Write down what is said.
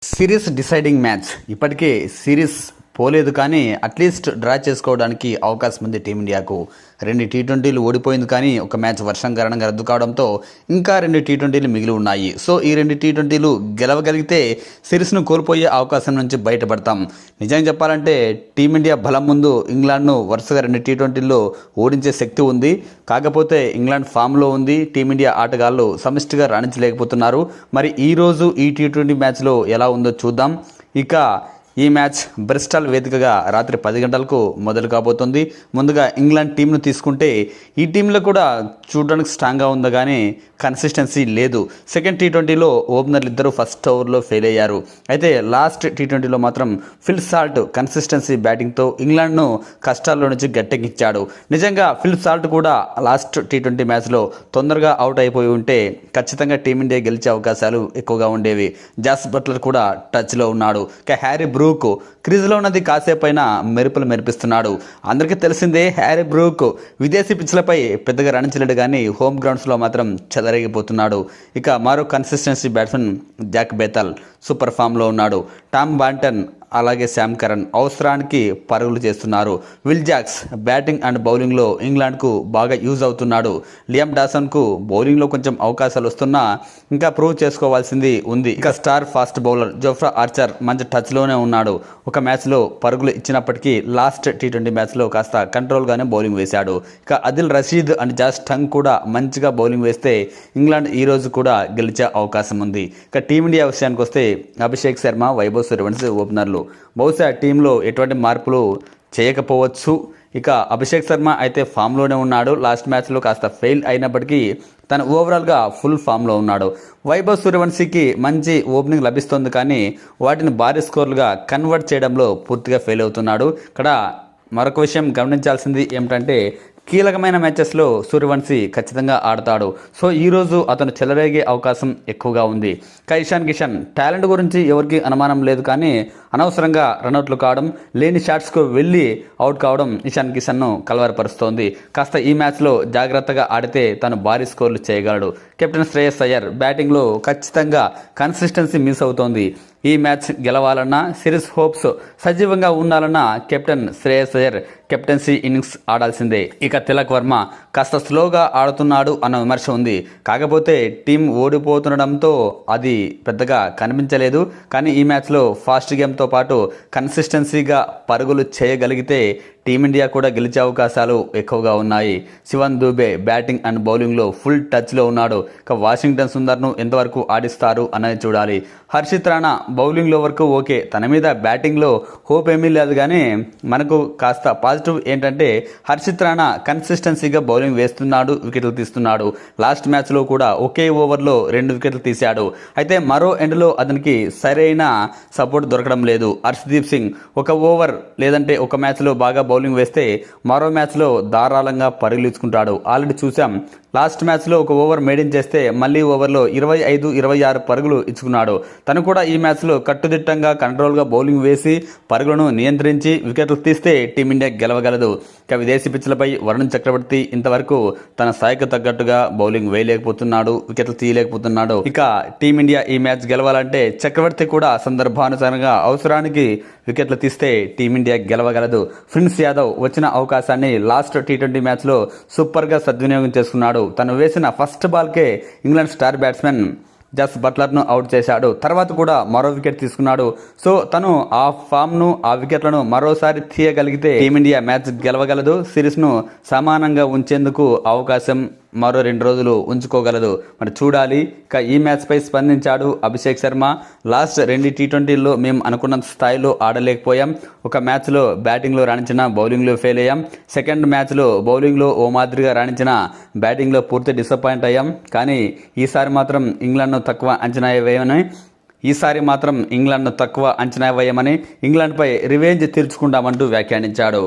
Series deciding match ఇప్పటికే series పోలేదు కానీ అట్లీస్ట్ డ్రా చేసుకోవడానికి అవకాశం ఉంది టీమిండియాకు. 2 టీ20లు ఓడిపోయింది కానీ ఒక మ్యాచ్ వర్షం కారణంగా రద్దు కావడంతో ఇంకా 2 టీ20లు మిగిలి ఉన్నాయి. సో ఈ 2 టీ20లు గెలవగలిగితే సిరీస్ను కోల్పోయే అవకాశం నుంచి బయటపడతాం. నిజంగా చెప్పాలంటే టీమిండియా బలం ముందు ఇంగ్లాండ్ను వరుసగా 2 టీ20ల్లో ఓడించే శక్తి ఉంది. కాకపోతే ఇంగ్లాండ్ ఫామ్లో ఉంది. టీమిండియా ఆటగాళ్లు సమిష్టిగా రాణించలేకపోతున్నారు. మరి ఈరోజు ఈ టీ20 మ్యాచ్లో ఎలా ఉందో చూద్దాం. ఇక ఈ మ్యాచ్ బ్రిస్టల్ వేదికగా రాత్రి 10 గంటలకు మొదలు కాబోతుంది. ముందుగా ఇంగ్లాండ్ టీంను తీసుకుంటే ఈ టీంలో కూడా చూడడానికి స్ట్రాంగ్గా ఉంది కానీ కన్సిస్టెన్సీ లేదు. సెకండ్ టీ20లో ఓపెనర్లు ఇద్దరు ఫస్ట్ ఓవర్లో ఫెయిల్ అయ్యారు. అయితే లాస్ట్ టీ20లో మాత్రం ఫిల్ సాల్ట్ కన్సిస్టెన్సీ బ్యాటింగ్తో ఇంగ్లాండ్ను కష్టాల్లో నుంచి గట్టెక్కించాడు. నిజంగా ఫిల్ సాల్ట్ కూడా లాస్ట్ టీ20 మ్యాచ్లో తొందరగా అవుట్ అయిపోయి ఉంటే ఖచ్చితంగా టీమిండియా గెలిచే అవకాశాలు ఎక్కువగా ఉండేవి. జాస్ బట్లర్ కూడా టచ్లో ఉన్నాడు. ఇక హ్యారీ బ్రూక్ క్రీజ్లో ఉన్నది కాసేపైనా మెరుపులు మెరిపిస్తున్నాడు. అందరికీ తెలిసిందే హ్యారీ బ్రూక్ విదేశీ పిచ్లపై పెద్దగా రాణించలేడు కానీ హోమ్ గ్రౌండ్స్లో మాత్రం చెలరేగిపోతున్నాడు. ఇక మరో consistency batsmen Jack Betal super ఫామ్లో ఉన్నాడు. టామ్ బాంటన్ అలాగే శామ్ కరన్ అవసరానికి పరుగులు చేస్తున్నారు. విల్ జాక్స్ బ్యాటింగ్ అండ్ బౌలింగ్లో ఇంగ్లాండ్కు బాగా యూజ్ అవుతున్నాడు. లియామ్ డాసన్కు బౌలింగ్లో కొంచెం అవకాశాలు వస్తున్నా ఇంకా ప్రూవ్ చేసుకోవాల్సింది ఉంది. ఇక star fast bowler Jofra Archer మంచి టచ్లోనే ఉన్నాడు. ఒక మ్యాచ్లో పరుగులు ఇచ్చినప్పటికీ లాస్ట్ టీ20 మ్యాచ్లో కాస్త కంట్రోల్గానే బౌలింగ్ వేశాడు. ఇక Adil Rashid and Josh Tongue కూడా మంచిగా బౌలింగ్ వేస్తే ఇంగ్లాండ్ ఈ రోజు కూడా గెలిచే అవకాశం ఉంది. ఇక టీమిండియా విషయానికి వస్తే అభిషేక్ శర్మ, వైభవ్ సూర్యవంశీ ఓపెనర్లు. బహుశా టీంలో ఎటువంటి మార్పులు చేయకపోవచ్చు. ఇక అభిషేక్ శర్మ అయితే ఫామ్లోనే ఉన్నాడు. లాస్ట్ మ్యాచ్లో కాస్త ఫెయిల్ అయినప్పటికీ తను ఓవరాల్గా ఫుల్ ఫామ్లో ఉన్నాడు. వైభవ్ సూర్యవంశీకి మంచి ఓపెనింగ్ లభిస్తుంది కానీ వాటిని భారీ స్కోర్లుగా కన్వర్ట్ చేయడంలో పూర్తిగా ఫెయిల్ అవుతున్నాడు. ఇక్కడ మరొక విషయం గమనించాల్సింది ఏమిటంటే కీలకమైన మ్యాచెస్లో సూర్యవంశీ ఖచ్చితంగా ఆడతాడు. సో ఈరోజు అతను చెలరేగే అవకాశం ఎక్కువగా ఉంది. ఇషాన్ కిషన్ టాలెంట్ గురించి ఎవరికి అనుమానం లేదు కానీ అనవసరంగా రన్అట్లు కావడం, లేని షాట్స్కు వెళ్ళి అవుట్ కావడం ఇషాన్ కిషన్ను కలవరపరుస్తోంది. కాస్త ఈ మ్యాచ్లో జాగ్రత్తగా ఆడితే తను భారీ స్కోర్లు చేయగలడు. కెప్టెన్ శ్రేయస్ అయ్యర్ బ్యాటింగ్లో ఖచ్చితంగా కన్సిస్టెన్సీ మిస్ అవుతోంది. ఈ మ్యాచ్ గెలవాలన్నా, సిరీస్ హోప్స్ సజీవంగా ఉండాలన్నా captain Shreyas Iyer captaincy innings ఆడాల్సిందే. ఇక తిలక్ వర్మ కాస్త స్లోగా ఆడుతున్నాడు అన్న విమర్శ ఉంది. కాకపోతే టీం ఓడిపోతుండడంతో అది పెద్దగా కనిపించలేదు. కానీ ఈ మ్యాచ్లో ఫాస్ట్ గేమ్తో పాటు కన్సిస్టెన్సీగా పరుగులు చేయగలిగితే టీమిండియా కూడా గెలిచే అవకాశాలు ఎక్కువగా ఉన్నాయి. శివన్ దూబే బ్యాటింగ్ అండ్ బౌలింగ్లో ఫుల్ టచ్లో ఉన్నాడు. ఇక వాషింగ్టన్ సుందర్ను ఎంతవరకు ఆడిస్తారు అన్నది చూడాలి. హర్షిత్ రాణా బౌలింగ్లో వరకు ఓకే, తన మీద బ్యాటింగ్లో హోప్ ఏమీ లేదు కానీ మనకు కాస్త పాజిటివ్ ఏంటంటే హర్షిత్ రాణా కన్సిస్టెన్సీగా బౌలింగ్ వేస్తున్నాడు, వికెట్లు తీస్తున్నాడు. లాస్ట్ మ్యాచ్లో కూడా ఒకే ఓవర్లో 2 వికెట్లు తీశాడు. అయితే మరో ఎండ్లో అతనికి సరైన సపోర్ట్ దొరకడం లేదు. హర్షదీప్ సింగ్ ఒక ఓవర్ లేదంటే ఒక మ్యాచ్లో బాగా బౌలింగ్ వేస్తే మరో మ్యాచ్లో ధారాళంగా పరుగులు ఇచ్చుకుంటాడు. ఆల్రెడీ చూసాం. లాస్ట్ మ్యాచ్లో ఒక ఓవర్ మెయిన్ చేస్తే మళ్ళీ ఓవర్లో 25-26 పరుగులు ఇచ్చుకున్నాడు. తను కూడా ఈ మ్యాచ్లో కట్టుదిట్టంగా కంట్రోల్గా బౌలింగ్ వేసి పరుగులను నియంత్రించి వికెట్లు తీస్తే టీమిండియా గెలవగలదు. ఇక విదేశీ పిచ్లపై వరుణ్ చక్రవర్తి ఇంతవరకు తన స్థాయికి తగ్గట్టుగా బౌలింగ్ వేయలేకపోతున్నాడు, వికెట్లు తీయలేకపోతున్నాడు. ఇక టీమిండియా ఈ మ్యాచ్ గెలవాలంటే చక్రవర్తి కూడా సందర్భానుసారంగా అవసరానికి వికెట్లు తీస్తే టీమిండియా గెలవగలదు. ప్రిన్స్ యాదవ్ వచ్చిన అవకాశాన్ని లాస్ట్ టీ20 మ్యాచ్లో సూపర్గా సద్వినియోగం చేసుకున్నాడు. తను వేసిన ఫస్ట్ బాల్కే ఇంగ్లాండ్ స్టార్ బ్యాట్స్మెన్ జాస్ బట్లర్ను అవుట్ చేశాడు. తర్వాత కూడా మరో వికెట్ తీసుకున్నాడు. సో తను ఆ ఫామ్ను, ఆ వికెట్లను మరోసారి తీయగలిగితే టీమిండియా మ్యాచ్ గెలవగలదు. సిరీస్ను సమానంగా ఉంచేందుకు అవకాశం మరో 2 రోజులు ఉంచుకోగలదు. మరి చూడాలి. ఇక ఈ మ్యాచ్పై స్పందించాడు అభిషేక్ శర్మ. లాస్ట్ 2 టీ20ల్లో మేము అనుకున్న స్థాయిలో ఆడలేకపోయాం. ఒక మ్యాచ్లో బ్యాటింగ్లో రాణించిన, బౌలింగ్లో ఫెయిల్ అయ్యాం. సెకండ్ మ్యాచ్లో బౌలింగ్లో ఓ మాదిరిగా రాణించిన, బ్యాటింగ్లో పూర్తి డిసప్పాయింట్ అయ్యాం. కానీ ఈసారి మాత్రం ఇంగ్లాండ్ను తక్కువ అంచనా వేయమని ఇంగ్లాండ్పై రివెంజ్ తీర్చుకుంటామంటూ వ్యాఖ్యానించాడు.